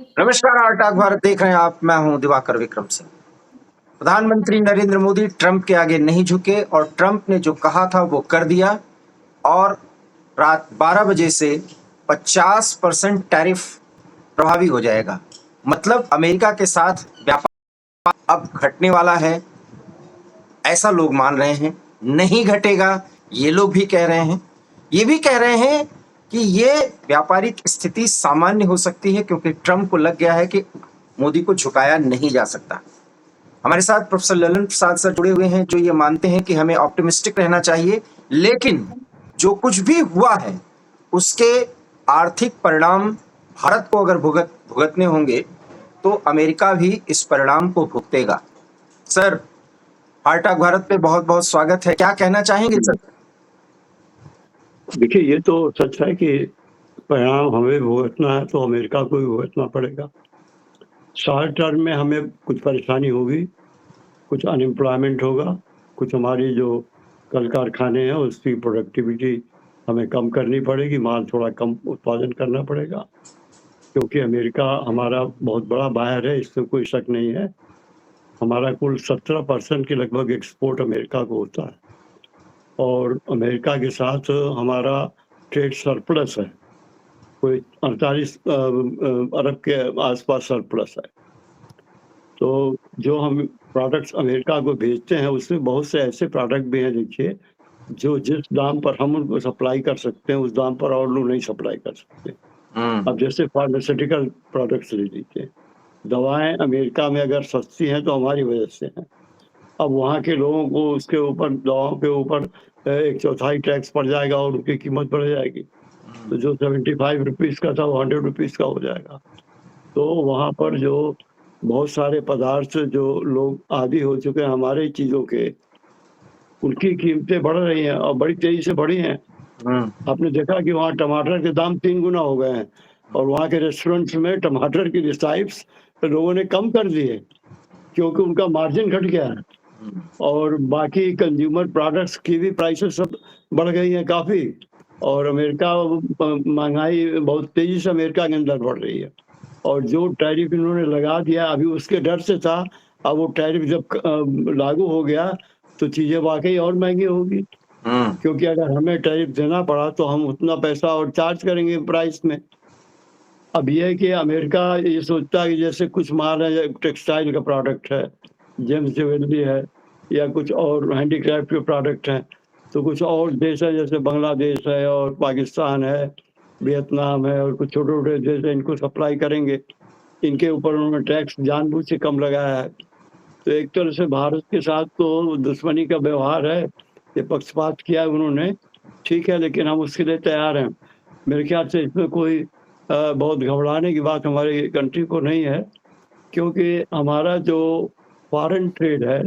नमस्कार, आर्ट भारत देख रहे हैं आप। मैं हूं दिवाकर विक्रम सिंह। प्रधानमंत्री नरेंद्र मोदी ट्रंप के आगे नहीं झुके और ट्रंप ने जो कहा था वो कर दिया। और रात 12 बजे से 50% टैरिफ प्रभावी हो जाएगा। मतलब अमेरिका के साथ व्यापार अब घटने वाला है, ऐसा लोग मान रहे हैं। नहीं घटेगा, ये लोग भी कह रहे हैं। ये भी कह रहे हैं कि ये व्यापारिक स्थिति सामान्य हो सकती है, क्योंकि ट्रंप को लग गया है कि मोदी को झुकाया नहीं जा सकता। हमारे साथ प्रोफेसर ललन प्रसाद सर जुड़े हुए हैं, जो ये मानते हैं कि हमें ऑप्टिमिस्टिक रहना चाहिए, लेकिन जो कुछ भी हुआ है उसके आर्थिक परिणाम भारत को अगर भुगतने होंगे तो अमेरिका भी इस परिणाम को भुगतेगा। सर, हार्ट ऑफ भारत पे बहुत बहुत स्वागत है। क्या कहना चाहेंगे सर? देखिए, ये तो सच है कि परिणाम हमें भुगतना है तो अमेरिका को भी भुगतना पड़ेगा। शॉर्ट टर्म में हमें कुछ परेशानी होगी, कुछ अनएम्प्लॉयमेंट होगा, कुछ हमारी जो कल कारखाने हैं उसकी प्रोडक्टिविटी हमें कम करनी पड़ेगी, माल थोड़ा कम उत्पादन करना पड़ेगा, क्योंकि अमेरिका हमारा बहुत बड़ा बायर है, इसमें कोई शक नहीं है। हमारा कुल 17% के लगभग एक्सपोर्ट अमेरिका को होता है और अमेरिका के साथ हमारा ट्रेड सरप्लस है, कोई 48 अरब के आसपास सरप्लस है। तो जो हम प्रोडक्ट्स अमेरिका को भेजते हैं उसमें बहुत से ऐसे प्रोडक्ट भी हैं, देखिए, जो जिस दाम पर हम उनको सप्लाई कर सकते हैं उस दाम पर और लोग नहीं सप्लाई कर सकते। अब जैसे फार्मास्यूटिकल प्रोडक्ट्स ले लीजिए, दवाएं अमेरिका में अगर सस्ती हैं तो हमारी वजह से हैं। अब वहाँ के लोगों को उसके ऊपर, दवाओं के ऊपर 1/4 टैक्स पड़ जाएगा और उनकी कीमत बढ़ जाएगी। तो जो 75 रुपीज़ का था वो 100 रुपीज़ का हो जाएगा। तो वहाँ पर जो बहुत सारे पदार्थ जो लोग आदी हो चुके हैं हमारे चीज़ों के, उनकी कीमतें बढ़ रही हैं और बड़ी तेज़ी से बढ़ी हैं। आपने देखा कि वहाँ टमाटर के दाम 3 गुना हो गए हैं और वहाँ के रेस्टोरेंट्स में टमाटर की रिसाइप्स लोगों ने कम कर दिए, क्योंकि उनका मार्जिन घट गया है। और बाकी कंज्यूमर प्रोडक्ट्स की भी प्राइसेस सब बढ़ गई हैं काफ़ी, और अमेरिका महंगाई बहुत तेज़ी से अमेरिका के अंदर बढ़ रही है। और जो टैरिफ इन्होंने लगा दिया अभी उसके डर से था, अब वो टैरिफ जब लागू हो गया तो चीज़ें वाक़ई और महँगी होगी, क्योंकि अगर हमें टैरिफ देना पड़ा तो हम उतना पैसा और चार्ज करेंगे प्राइस में। अब ये है कि अमेरिका ये सोचता है कि जैसे कुछ माल है, टेक्सटाइल का प्रोडक्ट है, जेम्स ज्वेलरी है या कुछ और हैंडीक्राफ्ट के प्रोडक्ट हैं, तो कुछ और देश है जैसे बांग्लादेश है और पाकिस्तान है, वियतनाम है और कुछ छोटे-छोटे देश हैं, इनको सप्लाई करेंगे। इनके ऊपर उन्होंने टैक्स जानबूझ से कम लगाया है। तो एक तरह से भारत के साथ तो दुश्मनी का व्यवहार है, ये पक्षपात किया है उन्होंने, ठीक है, लेकिन हम उसके लिए तैयार हैं। मेरे ख्याल से इसमें कोई बहुत घबराने की बात हमारी कंट्री को नहीं है, क्योंकि हमारा जो फॉरेन ट्रेड है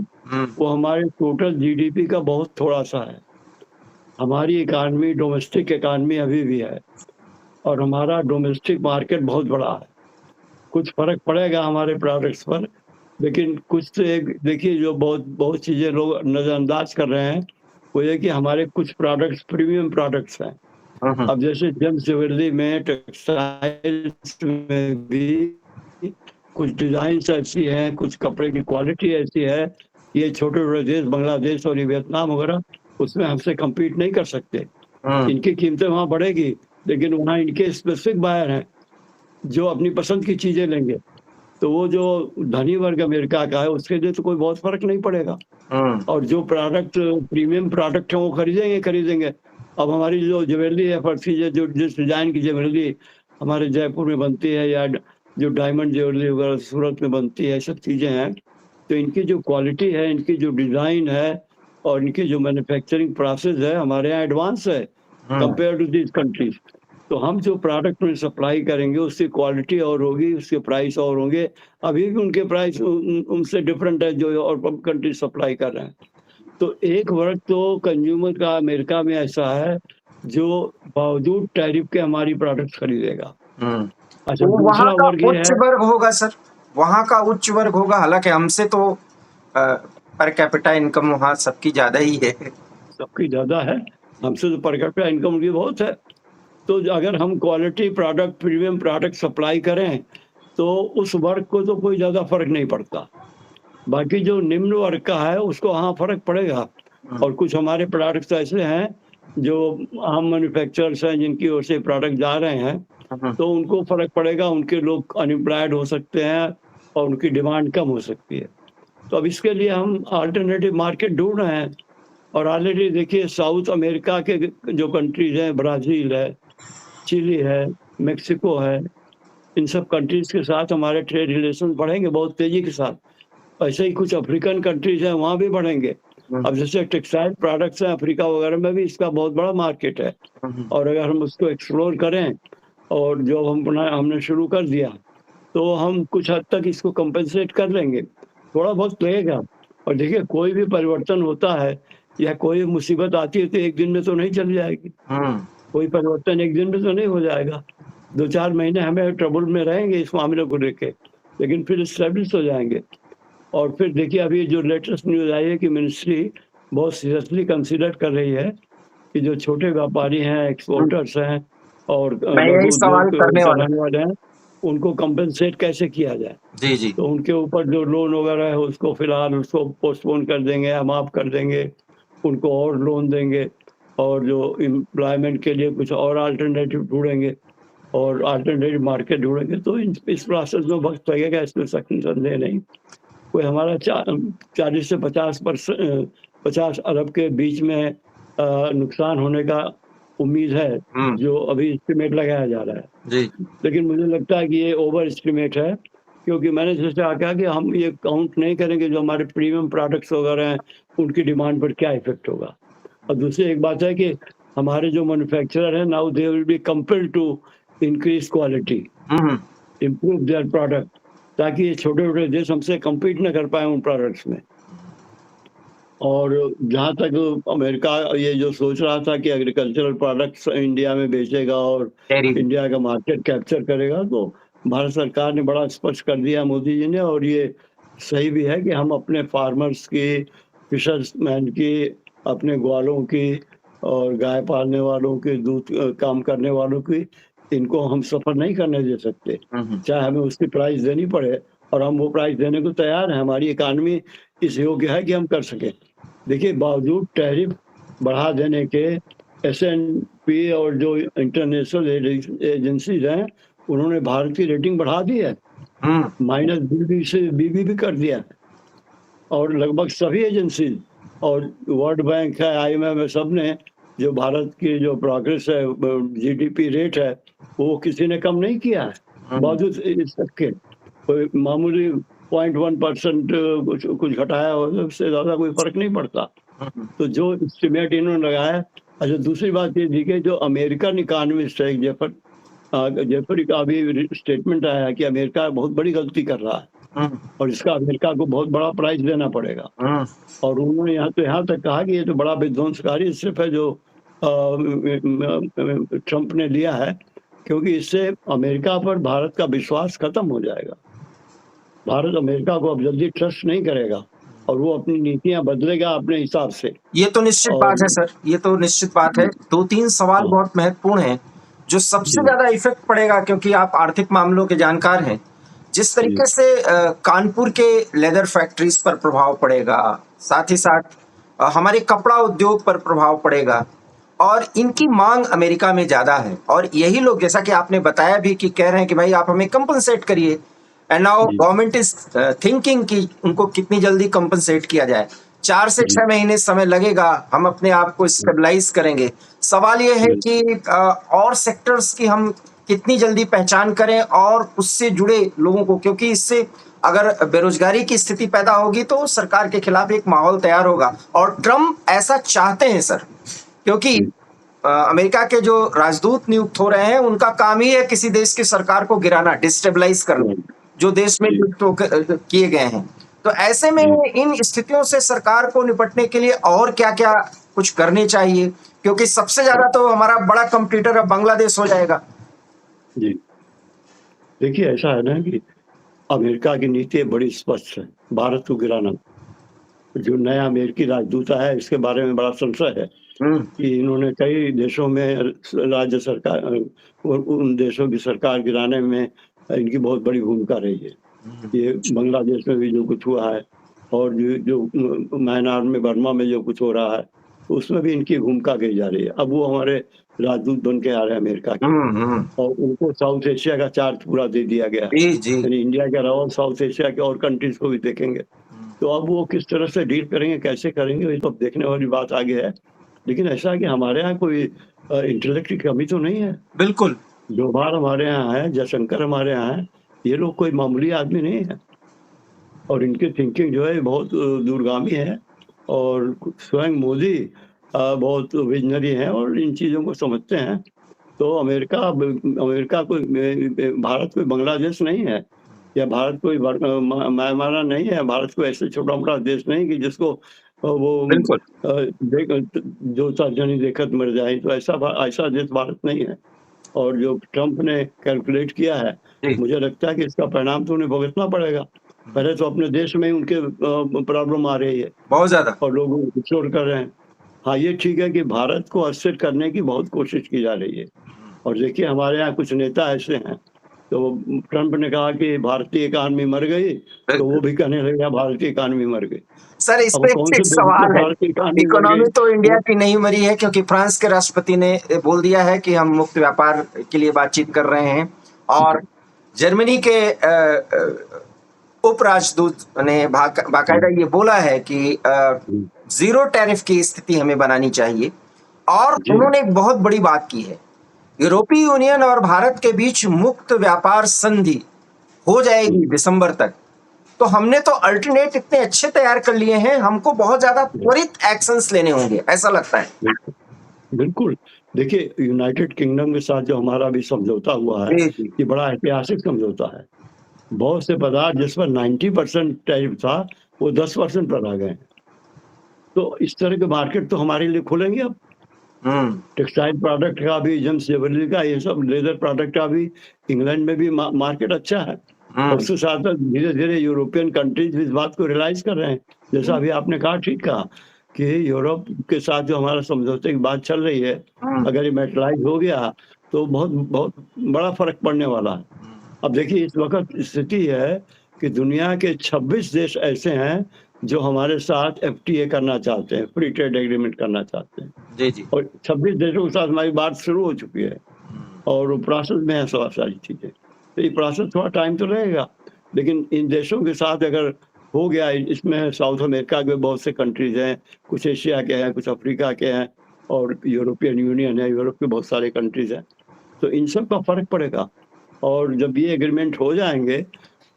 वो हमारे टोटल जीडीपी का बहुत थोड़ा-सा है। हमारी इकॉनमी, डोमेस्टिक इकॉनमी अभी भी है और हमारा डोमेस्टिक मार्केट बहुत बड़ा है। कुछ फ़र्क पड़ेगा हमारे प्रोडक्ट्स पर, लेकिन कुछ तो एक देखिए जो बहुत चीज़ें लोग नज़रअंदाज कर रहे हैं, वो ये कि हमारे कुछ प्रोडक्ट्स प्रीमियम प्रोडक्ट्स हैं। अब जैसे जेम्स ज्वेलरी में, टेक्सटाइल्स में भी कुछ डिज़ाइन्स ऐसी हैं, कुछ कपड़े की क्वालिटी ऐसी है, ये छोटे-छोटे देश बांग्लादेश और ये वियतनाम वगैरह उसमें हमसे कम्पीट नहीं कर सकते। इनकी कीमतें वहाँ बढ़ेगी, लेकिन वहाँ इनके स्पेसिफिक बायर हैं, जो अपनी पसंद की चीज़ें लेंगे। तो वो जो धनी वर्ग अमेरिका का है उसके लिए तो कोई बहुत फ़र्क नहीं पड़ेगा। और जो प्रोडक्ट प्रीमियम प्रोडक्ट है वो खरीदेंगे। अब हमारी जो ज्वेलरी है, फर्सी जो जिस डिज़ाइन की ज्वेलरी हमारे जयपुर में बनती है या जो डायमंड ज्वेलरी वगैरह सूरत में बनती है, ये सब चीज़ें हैं, तो इनकी जो क्वालिटी है, इनकी जो डिज़ाइन है और इनकी जो मैन्युफैक्चरिंग प्रोसेस है, हमारे यहाँ एडवांस है कंपेयर टू दीज़ कंट्रीज़। तो हम जो प्रोडक्ट उन्हें सप्लाई करेंगे उसकी क्वालिटी और होगी, उसके प्राइस और होंगे। अभी भी उनके प्राइस उनसे डिफरेंट है जो और कंट्री सप्लाई कर रहे हैं। तो एक वर्ग तो कंज्यूमर का अमेरिका में ऐसा है जो बावजूद टैरिफ के हमारी प्रोडक्ट्स खरीदेगा। अच्छा, तो वहाँ दूसरा का वर्ग ये उच्च है, वर्ग होगा सर, वहाँ का उच्च वर्ग होगा। हालांकि हमसे तो पर कैपिटा इनकम वहाँ सबकी ज्यादा ही है। सबकी ज़्यादा है, हमसे तो पर कैपिटा इनकम उनकी बहुत है। तो अगर हम quality product, premium product supply करें तो उस वर्ग को तो कोई ज़्यादा फ़र्क नहीं पड़ता। बाकी जो निम्न वर्ग का है उसको हाँ फ़र्क पड़ेगा। और कुछ हमारे प्रोडक्ट्स ऐसे हैं जो हम मैन्युफैक्चरर्स हैं जिनकी ओर से प्रोडक्ट जा रहे हैं, तो उनको फ़र्क पड़ेगा, उनके लोग अनएम्प्लॉयड हो सकते हैं और उनकी डिमांड कम हो सकती है। तो अब इसके लिए हम अल्टरनेटिव मार्केट ढूँढ रहे हैं और ऑलरेडी देखिए साउथ अमेरिका के जो कंट्रीज़ हैं, ब्राज़ील है, चिली है, मेक्सिको है, इन सब कंट्रीज़ के साथ हमारे ट्रेड रिलेशन बढ़ेंगे बहुत तेज़ी के साथ। ऐसे ही कुछ अफ्रीकन कंट्रीज़ हैं, वहाँ भी बढ़ेंगे। अब जैसे टेक्सटाइल प्रोडक्ट्स हैं, अफ्रीका वगैरह में भी इसका बहुत बड़ा मार्केट है और अगर हम उसको एक्सप्लोर करें और जो हमने शुरू कर दिया, तो हम कुछ हद तक इसको कंपेंसेट कर लेंगे। थोड़ा बहुत लगेगा और देखिए कोई भी परिवर्तन होता है या कोई मुसीबत आती है तो एक दिन में तो नहीं चली जाएगी। कोई परिवर्तन एक दिन में तो नहीं हो जाएगा। 2-4 महीने हमें ट्रबल में रहेंगे इस मामले को लेके, लेकिन फिर एस्टेब्लिश हो जाएँगे। और फिर देखिए अभी जो लेटेस्ट न्यूज़ आई है कि मिनिस्ट्री बहुत सीरियसली कंसीडर कर रही है कि जो छोटे व्यापारी हैं, एक्सपोर्टर्स हैं और मैं यही लघु सवाल उद्योग करने वाला चलाने वाले हैं, उनको कंपेंसेट कैसे किया जाए? जी, जी। तो उनके ऊपर जो लोन वगैरह है उसको फिलहाल उसको पोस्टपोन कर देंगे या माफ़ कर देंगे, उनको और लोन देंगे और जो एम्प्लॉयमेंट के लिए कुछ और अल्टरनेटिव ढूँढेंगे और अल्टरनेटिव मार्केट ढूँढेंगे। तो इस प्रोसेस में वक़्त लगेगा, इसमें संदेह नहीं। कोई हमारा 40 से 50 अरब के बीच में नुकसान होने का उम्मीद है, जो अभी एस्टिमेट लगाया जा रहा है। जी। लेकिन मुझे लगता है कि ये ओवर एस्टिमेट है, क्योंकि मैंने जैसे कहा कि हम ये काउंट नहीं करेंगे जो हमारे प्रीमियम प्रोडक्ट्स वगैरह हैं, उनकी डिमांड पर क्या इफ़ेक्ट होगा। और दूसरी एक बात है कि हमारे जो मैन्युफैक्चरर हैं now they will be compelled to increase quality, improve their product, ताकि ये छोटे-छोटे देश हमसे कम्पीट ना कर पाएँ उन प्रोडक्ट्स में। और जहाँ तक अमेरिका ये जो सोच रहा था कि एग्रीकल्चरल प्रोडक्ट्स इंडिया में बेचेगा और वेरी इंडिया का मार्केट कैप्चर करेगा, तो भारत सरकार ने बड़ा स्पष्ट कर दिया मोदी जी ने और ये सही भी है कि हम अपने फार्मर्स की, फिशर्समैन की, अपने ग्वालों की और गाय पालने वालों की, दूध काम करने वालों की, इनको हम सफ़र नहीं करने दे सकते। चाहे हमें उसकी प्राइस देनी पड़े और हम वो प्राइस देने को तैयार हैं, हमारी इकॉनमी इस योग्य है कि हम कर सकें। देखिए बावजूद टैरिफ बढ़ा देने के S&P और जो इंटरनेशनल एजेंसीज़ हैं, उन्होंने भारत की रेटिंग बढ़ा दी है। माइनस BB से BB भी कर दिया है और लगभग सभी एजेंसीज़ और वर्ल्ड बैंक है, IMF है, सब ने जो भारत की जो प्रोग्रेस है, GDP रेट है, वो किसी ने कम नहीं किया है। बावजूद इस सबके कोई मामूली 0.1% कुछ घटाया हो, उससे ज़्यादा कोई फ़र्क नहीं पड़ता। तो जो एस्टिमेट इन्होंने लगाया। अच्छा, दूसरी बात ये थी कि जो अमेरिकन इकोनॉमिस्ट है जेफरी का अभी स्टेटमेंट आया है कि अमेरिका बहुत बड़ी गलती कर रहा है और इसका अमेरिका को बहुत बड़ा प्राइस देना पड़ेगा। और उन्होंने यहाँ तक कहा कि ये तो बड़ा विध्वंसकारी स्टेप है जो ट्रंप ने लिया है, क्योंकि इससे अमेरिका पर भारत का विश्वास खत्म हो जाएगा। भारत अमेरिका को अब जल्दी ट्रस्ट नहीं करेगा और वो अपनी नीतियां बदलेगा अपने हिसाब से। ये तो निश्चित बात है सर, ये तो निश्चित बात है। 2-3 सवाल हाँ। बहुत महत्वपूर्ण हैं, जो सबसे जी। ज़्यादा इफ़ेक्ट पड़ेगा क्योंकि आप आर्थिक मामलों के जानकार हैं। जिस तरीके से कानपुर के लेदर फैक्ट्रीज़ पर प्रभाव पड़ेगा, साथ ही साथ हमारे कपड़ा उद्योग पर प्रभाव पड़ेगा और इनकी माँग अमेरिका में ज़्यादा है और यही लोग जैसा कि आपने बताया भी कि कह रहे हैं कि भाई आप हमें कंपनसेट करिए एंड नाउ जी। गवर्नमेंट इज़ थिंकिंग कि उनको कितनी जल्दी कंपनसेट किया जाए। 4 से 6 महीने समय लगेगा, हम अपने आप को स्टेबलाइज़ करेंगे। सवाल ये है कि और सेक्टर्स की हम कितनी जल्दी पहचान करें और उससे जुड़े लोगों को, क्योंकि इससे अगर बेरोजगारी की स्थिति पैदा होगी तो सरकार के खिलाफ एक माहौल तैयार होगा और ट्रम्प ऐसा चाहते हैं सर, क्योंकि अमेरिका के जो राजदूत नियुक्त हो रहे हैं उनका काम ही है किसी देश की सरकार को गिराना, डिस्टेबलाइज करना, जो देश में नियुक्त किए गए हैं। तो ऐसे में इन स्थितियों से सरकार को निपटने के लिए और क्या-क्या कुछ करने चाहिए, क्योंकि सबसे ज्यादा तो हमारा बड़ा कंपटीटर अब बांग्लादेश हो जाएगा। जी। देखिए ऐसा है ना कि अमेरिका की नीति बड़ी स्पष्ट है, भारत को गिराना। जो नया अमेरिकी राजदूत आया है इसके बारे में बड़ा संशय है कि इन्होंने कई देशों में राज्य सरकार उन देशों की सरकार गिराने में इनकी बहुत बड़ी भूमिका रही है। ये बांग्लादेश में भी जो कुछ हुआ है और जो म्यांमार में, बर्मा में जो कुछ हो रहा है, उसमें भी इनकी भूमिका कही जा रही है। अब वो हमारे राजदूत बन के आ रहे हैं अमेरिका के, और उनको साउथ एशिया का चार्ज पूरा दे दिया गया है। जी, जी। यानी इंडिया के अलावा साउथ एशिया के और कंट्रीज को भी देखेंगे। तो अब वो किस तरह से डील करेंगे, कैसे करेंगे, ये तो अब देखने वाली बात आगे है। लेकिन ऐसा है कि हमारे यहाँ कोई इंटेलेक्ट की कमी तो नहीं है। बिल्कुल। डोभाल हमारे यहाँ है, जयशंकर हमारे यहाँ है, ये लोग कोई मामूली आदमी नहीं है। और इनकी थिंकिंग जो है बहुत दूरगामी है, और स्वयं मोदी बहुत विजनरी हैं और इन चीज़ों को समझते हैं। तो अमेरिका कोई भारत कोई बांग्लादेश नहीं है, या भारत कोई म्यांमार नहीं है। भारत कोई ऐसे छोटा-मोटा देश नहीं कि जिसको वो बिल्कुल। जो तर्जनी देखत मर जाए, तो ऐसा देश भारत नहीं है। और जो ट्रंप ने कैलकुलेट किया है, जी। मुझे लगता है कि इसका परिणाम तो उन्हें भुगतना पड़ेगा। पहले तो अपने देश में ही उनके प्रॉब्लम आ रही है बहुत ज़्यादा। और लोग इग्नोर कर रहे हैं। हाँ, ये ठीक है कि भारत को अस्थिर करने की बहुत कोशिश की जा रही है। और देखिए हमारे यहाँ कुछ नेता ऐसे हैं, तो ट्रंप ने कहा कि भारतीय इकॉनमी मर गई, तो वो भी कहने लगे भारतीय इकॉनमी मर गई। सर, इस अब पे कौन से एक देश सवाल में है। भारतीय इकॉनमी मर इकोनॉमी गई? तो इंडिया वो की नहीं मरी है, क्योंकि फ्रांस के राष्ट्रपति ने बोल दिया है कि हम मुक्त व्यापार के लिए बातचीत कर रहे हैं, और जर्मनी के उप राजदूत ने बाकायदा ये बोला है कि जीरो टैरिफ की स्थिति हमें बनानी चाहिए। और जी। उन्होंने एक बहुत बड़ी बात की है, यूरोपीय यूनियन और भारत के बीच मुक्त व्यापार संधि हो जाएगी दिसंबर तक। तो हमने तो अल्टरनेट इतने अच्छे तैयार कर लिए हैं, हमको बहुत ज्यादा त्वरित एक्शंस लेने होंगे, ऐसा लगता है। बिल्कुल। देखिए यूनाइटेड किंगडम के साथ जो हमारा भी समझौता हुआ है, जी, जी। ये बड़ा ऐतिहासिक समझौता है। बहुत से पदार्थ जिस पर 90% टैरिफ था, वो 10% पर आ गए हैं। तो इस तरह के मार्केट तो हमारे लिए खुलेंगे अब। टेक्सटाइल प्रोडक्ट का भी, जेम्स ज्वेलरी का, ये सब लेदर प्रोडक्ट का भी इंग्लैंड में भी मार्केट अच्छा है। और उसके साथ धीरे-धीरे यूरोपियन कंट्रीज भी इस बात को रियलाइज़ कर रहे हैं। जैसा अभी आपने कहा, ठीक कहा कि यूरोप के साथ जो हमारा समझौते की बात चल रही है, अगर ये मैटेरियलाइज़ हो गया तो बहुत बड़ा फ़र्क पड़ने वाला है। अब देखिए इस वक़्त स्थिति है कि दुनिया के 26 देश ऐसे हैं जो हमारे साथ एफटीए करना चाहते हैं, फ्री ट्रेड एग्रीमेंट करना चाहते हैं। जी, जी। और 26 देशों के साथ हमारी बात शुरू हो चुकी है, और वो प्रोसेस में है सारी चीज़ें। तो ये प्रोसेस थोड़ा टाइम तो लगेगा, लेकिन इन देशों के साथ अगर हो गया, इसमें साउथ अमेरिका के बहुत से कंट्रीज़ हैं, कुछ एशिया के हैं, कुछ अफ्रीका के हैं, और यूरोपियन यूनियन है, यूरोप के बहुत सारे कंट्रीज़ हैं। तो इन सब का फ़र्क पड़ेगा, और जब ये एग्रीमेंट हो जाएँगे,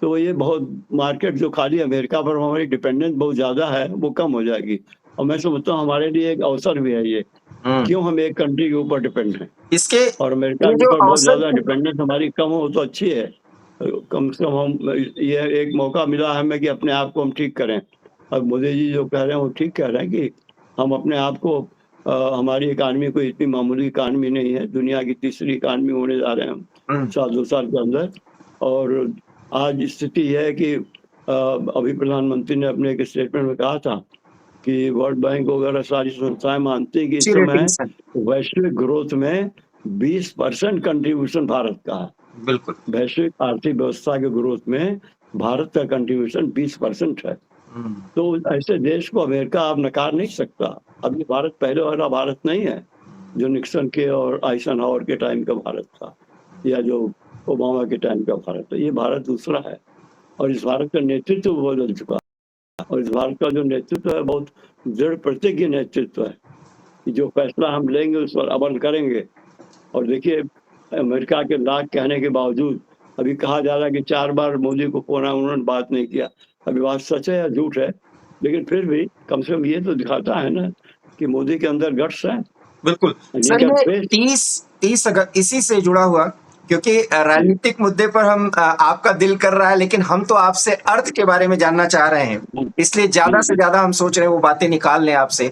तो ये बहुत मार्केट जो खाली अमेरिका पर हमारी डिपेंडेंस बहुत ज़्यादा है, वो कम हो जाएगी। और मैं समझता हूँ हमारे लिए एक अवसर भी है ये, क्यों हम एक कंट्री के ऊपर डिपेंड हैं। इसके और अमेरिका ये के जो ऊपर बहुत अवसर ज़्यादा डिपेंडेंस हमारी कम हो तो अच्छी है। कम से कम हम ये एक मौका मिला है हमें कि अपने आप को हम ठीक करें। और मोदी जी जो कह रहे हैं वो ठीक कह रहे हैं कि हम अपने आप को हमारी इकॉनमी कोई इतनी मामूली इकॉनमी नहीं है, दुनिया की तीसरी इकॉनमी होने जा रहे हैं हम साल 2 साल के अंदर। और आज स्थिति ये है कि अभी प्रधानमंत्री ने अपने एक स्टेटमेंट में कहा था कि वर्ल्ड बैंक वगैरह सारी संस्थाएं मानती हैं कि इस समय वैश्विक ग्रोथ में 20% कंट्रीब्यूशन भारत का है। बिल्कुल। वैश्विक आर्थिक व्यवस्था के ग्रोथ में भारत का कंट्रीब्यूशन 20% है। तो ऐसे देश को अमेरिका अब नकार नहीं सकता। अभी भारत पहले वाला भारत नहीं है, जो निक्सन के और आइजनहावर के टाइम का भारत था, या जो ओबामा के टाइम का भारत था। ये भारत दूसरा है, और इस भारत का नेतृत्व बदल चुका है। और इस भारत का जो नेतृत्व है बहुत दृढ़ प्रतिज्ञ नेतृत्व है कि जो फैसला हम लेंगे उस पर अमल करेंगे। और देखिए अमेरिका के लाख कहने के बावजूद अभी कहा जा रहा है कि 4 बार मोदी को फोन आया, उन्होंने बात नहीं किया। अभी बात सच है या झूठ है, लेकिन फिर भी कम से कम ये तो दिखाता है ना कि मोदी के अंदर गट्स है। बिल्कुल। सर, ये 30 अगस्त इसी से जुड़ा हुआ, क्योंकि राजनीतिक मुद्दे पर हम आपका दिल कर रहा है, लेकिन हम तो आपसे अर्थ के बारे में जानना चाह रहे हैं, इसलिए ज्यादा से ज्यादा हम सोच रहे हैं वो बातें निकाल लें आपसे।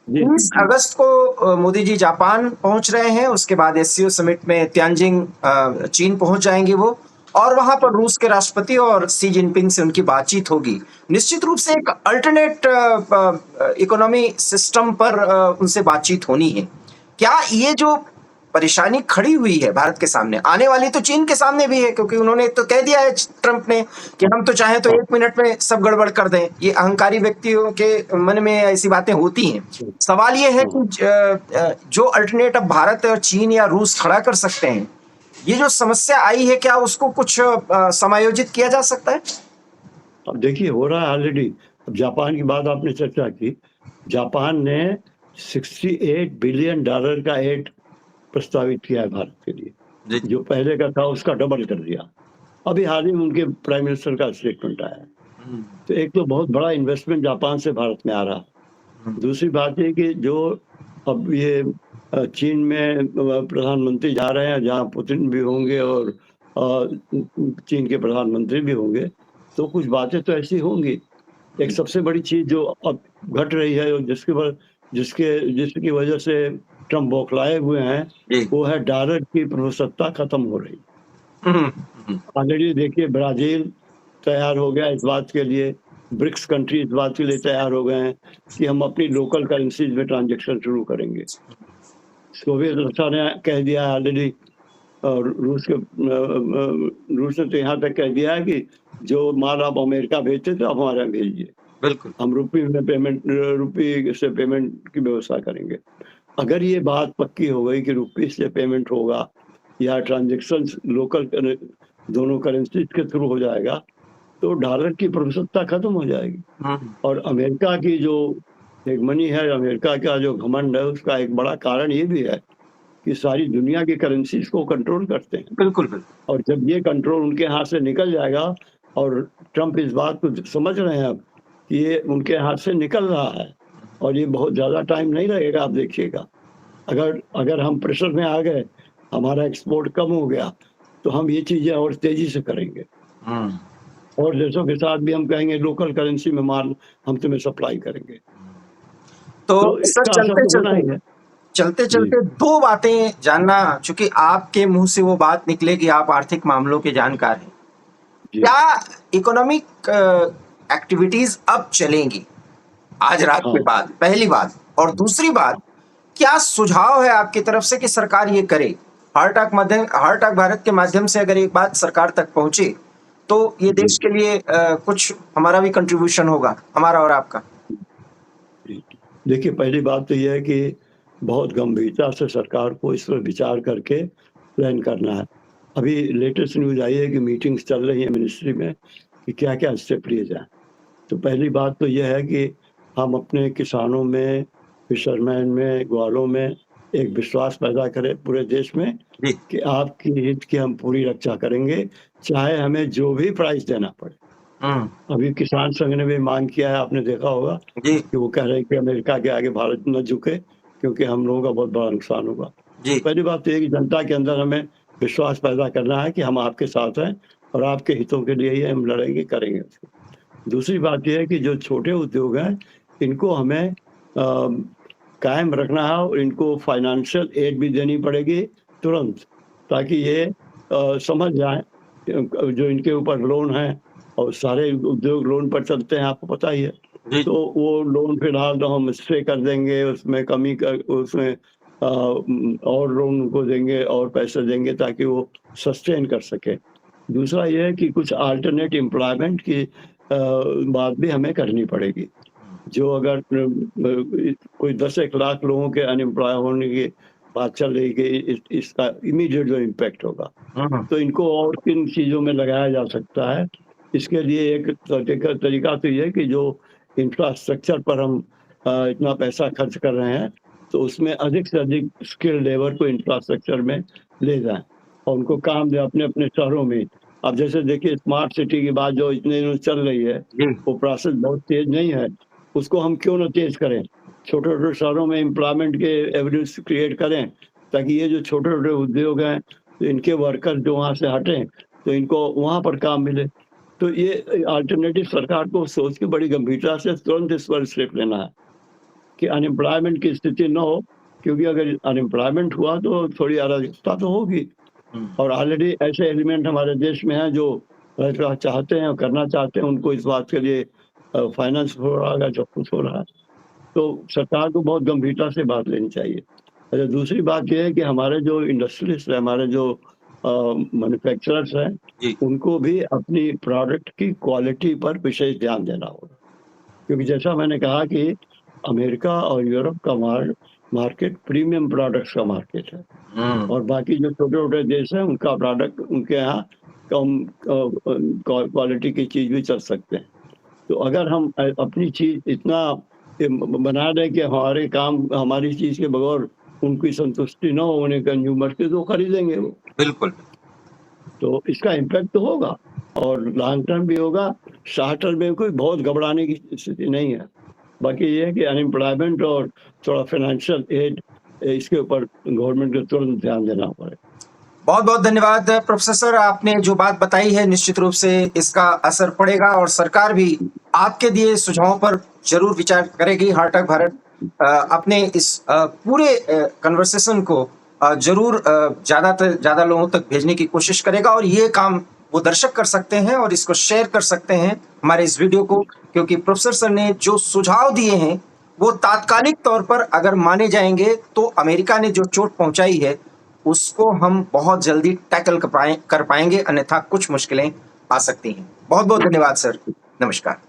30 अगस्त को मोदी जी जापान पहुंच रहे हैं, उसके बाद एससीओ समिट में त्यांजिंग चीन पहुंच जाएंगे वो, और वहां पर रूस के राष्ट्रपति और सी जिनपिंग से उनकी बातचीत होगी। निश्चित रूप से एक अल्टरनेट इकोनॉमी सिस्टम पर उनसे बातचीत होनी है। क्या ये जो परेशानी खड़ी हुई है भारत के सामने, आने वाली तो चीन के सामने भी है, क्योंकि उन्होंने तो कह दिया है ट्रंप ने कि हम तो चाहें तो 1 मिनट में सब गड़बड़ कर दें। ये अहंकारी व्यक्तियों के मन में ऐसी बातें होती हैं। सवाल ये है कि जो अल्टरनेट अब भारत और चीन या रूस खड़ा कर सकते हैं, ये जो समस्या आई है, क्या उसको कुछ समायोजित किया जा सकता है? अब देखिए हो रहा है ऑलरेडी। अब जापान की बात आपने चर्चा की, जापान ने $68 बिलियन का एड प्रस्तावित किया है भारत के लिए, जो पहले का था उसका डबल कर दिया। अभी हाल ही में उनके प्राइम मिनिस्टर का स्टेटमेंट आया है। तो एक तो बहुत बड़ा इन्वेस्टमेंट जापान से भारत में आ रहा है। दूसरी बात ये कि जो अब ये चीन में प्रधानमंत्री जा रहे हैं, जहाँ पुतिन भी होंगे और चीन के प्रधानमंत्री भी होंगे, तो कुछ बातें तो ऐसी होंगी। एक सबसे बड़ी चीज जो अब घट रही है और जिसकी वजह से ट्रम्प बौखलाए हुए हैं, वो है डॉलर की प्रभुसत्ता खत्म हो रही। ऑलरेडी देखिए ब्राजील तैयार हो गया इस बात के लिए, ब्रिक्स कंट्री इस बात के लिए तैयार हो गए हैं कि हम अपनी लोकल करेंसीज में ट्रांजैक्शन शुरू करेंगे। सोवियत रशिया ने कह दिया ऑलरेडी, और रूस ने तो यहाँ तक कह दिया है कि जो माल आप अमेरिका भेजते थे आप हमारे यहाँ भेजिए, बिल्कुल हम रुपये से पेमेंट की व्यवस्था करेंगे। अगर ये बात पक्की हो गई कि रुपये से पेमेंट होगा या ट्रांजैक्शन लोकल दोनों करेंसीज के थ्रू हो जाएगा, तो डॉलर की प्रभुसत्ता खत्म हो जाएगी। और अमेरिका की जो हेगमनी है, अमेरिका का जो घमंड है, उसका एक बड़ा कारण ये भी है कि सारी दुनिया की करेंसीज को कंट्रोल करते हैं। बिल्कुल बिल्कुल। और जब ये कंट्रोल उनके हाथ से निकल जाएगा, और ट्रंप इस बात को समझ रहे हैं अब कि ये उनके हाथ से निकल रहा है और ये बहुत ज़्यादा टाइम नहीं लगेगा। आप देखिएगा, अगर हम प्रेशर में आ गए, हमारा एक्सपोर्ट कम हो गया, तो हम ये चीज़ें और तेजी से करेंगे। और देशों के साथ भी हम कहेंगे लोकल करेंसी में माल हम तुम्हें सप्लाई करेंगे। तो इसका सर, असर तो होना ही है। चलते चलते दो बातें जानना, चूंकि आपके मुंह से वो बात निकले कि आप आर्थिक मामलों के जानकार हैं, क्या इकोनॉमिक एक्टिविटीज अब चलेंगी आज रात के बाद? पहली बात। और दूसरी बात, क्या सुझाव है आपकी तरफ से कि सरकार ये करे? हार्ट टॉक भारत के माध्यम से अगर एक बात सरकार तक पहुंचे, तो ये देश के लिए कुछ हमारा भी कंट्रीब्यूशन होगा, हमारा और आपका। देखिए, पहली बात तो यह है कि बहुत गंभीरता से सरकार को इस पर विचार करके प्लान करना है। अभी लेटेस्ट न्यूज़ आई है कि मीटिंग्स चल रही है मिनिस्ट्री में कि क्या-क्या स्टेप लिए जाएँ। तो पहली बात तो यह है कि हम अपने किसानों में, फिशरमैन में, ग्वालों में एक विश्वास पैदा करें पूरे देश में कि आपकी हित की हम पूरी रक्षा करेंगे, चाहे हमें जो भी प्राइस देना पड़े। अभी किसान संघ ने भी मांग किया है, आपने देखा होगा कि वो कह रहे हैं कि अमेरिका के आगे भारत न झुके, क्योंकि हम लोगों का बहुत बड़ा नुकसान होगा। पहली बात तो ये कि जनता के अंदर हमें विश्वास पैदा करना है कि हम आपके साथ हैं और आपके हितों के लिए ही हम लड़ेंगे, करेंगे। दूसरी बात यह है कि जो छोटे उद्योग हैं, इनको हमें कायम रखना है और इनको फाइनेंशियल एड भी देनी पड़ेगी तुरंत, ताकि ये समझ जाएं जो इनके ऊपर लोन है, और सारे उद्योग लोन पर चलते हैं, आपको पता ही है। तो वो लोन फिलहाल तो हम स्टे कर देंगे, उसमें कमी कर, उसमें और लोन उनको देंगे और पैसे देंगे ताकि वो सस्टेन कर सके। दूसरा ये है कि कुछ अल्टरनेट एम्प्लॉयमेंट की बात भी हमें करनी पड़ेगी। जो अगर कोई 10-1 लाख लोगों के अनएम्प्लॉय होने की बात चल रही कि इसका इमीडिएट जो इम्पैक्ट होगा, तो इनको और किन चीज़ों में लगाया जा सकता है। इसके लिए एक तरीका तो ये है कि जो इंफ्रास्ट्रक्चर पर हम इतना पैसा खर्च कर रहे हैं, तो उसमें अधिक से अधिक स्किल्ड लेबर को इंफ्रास्ट्रक्चर में ले जाएं और उनको काम दें अपने शहरों में। अब जैसे देखिए, स्मार्ट सिटी की बात जो इतने दिनों चल रही है, वो प्रोसेस बहुत तेज नहीं है, उसको हम क्यों ना तेज करें। छोटे-छोटे शहरों में एम्प्लॉयमेंट के एवेन्यूज क्रिएट करें, ताकि ये जो छोटे-छोटे उद्योग हैं, तो इनके वर्कर जो वहाँ से हटें, तो इनको वहाँ पर काम मिले। तो ये अल्टरनेटिव सरकार को सोच के बड़ी गंभीरता से तुरंत इस पर स्टेप लेना है कि अनएम्प्लॉयमेंट की स्थिति न हो, क्योंकि अगर अनएम्प्लॉयमेंट हुआ तो थोड़ी अराजकता तो होगी। और ऑलरेडी ऐसे एलिमेंट हमारे देश में हैं जो चाहते हैं और करना चाहते हैं, उनको इस बात के लिए फाइनेंस हो रहा है, सब कुछ हो रहा है। तो सरकार को बहुत गंभीरता से बात लेनी चाहिए। अच्छा, दूसरी बात ये है कि हमारे जो इंडस्ट्रियलिस्ट हैं, हमारे जो मैन्युफैक्चरर्स हैं, जी। उनको भी अपनी प्रोडक्ट की क्वालिटी पर विशेष ध्यान देना होगा। क्योंकि जैसा मैंने कहा कि अमेरिका और यूरोप का मार्केट प्रीमियम प्रोडक्ट्स का मार्केट है हुँ, और बाकी जो छोटे-छोटे देश हैं, उनका प्रोडक्ट उनके यहाँ कम क्वालिटी की चीज़ भी चल सकते हैं। तो अगर हम अपनी चीज़ इतना बना दें कि हमारी चीज़ के बगैर उनकी संतुष्टि न होने कंज्यूमर की, तो खरीदेंगे वो। बिल्कुल। तो इसका इम्पैक्ट तो होगा और लॉन्ग टर्म भी होगा। शॉर्ट टर्म में कोई बहुत घबराने की स्थिति नहीं है। बाकी ये है कि अनएम्प्लॉयमेंट और थोड़ा फाइनेंशियल एड इसके ऊपर गवर्नमेंट को तुरंत ध्यान देना पड़ेगा। बहुत-बहुत धन्यवाद प्रोफेसर सर, आपने जो बात बताई है निश्चित रूप से इसका असर पड़ेगा और सरकार भी आपके दिए सुझावों पर ज़रूर विचार करेगी। हार्टक भारत अपने इस पूरे कन्वर्सेशन को ज़रूर ज़्यादा से ज़्यादा लोगों तक भेजने की कोशिश करेगा और ये काम वो दर्शक कर सकते हैं और इसको शेयर कर सकते हैं हमारे इस वीडियो को, क्योंकि प्रोफेसर सर ने जो सुझाव दिए हैं वो तात्कालिक तौर पर अगर माने जाएंगे तो अमेरिका ने जो चोट पहुंचाई है उसको हम बहुत जल्दी टैकल कर पाएंगे, अन्यथा कुछ मुश्किलें आ सकती हैं। बहुत बहुत धन्यवाद सर। नमस्कार।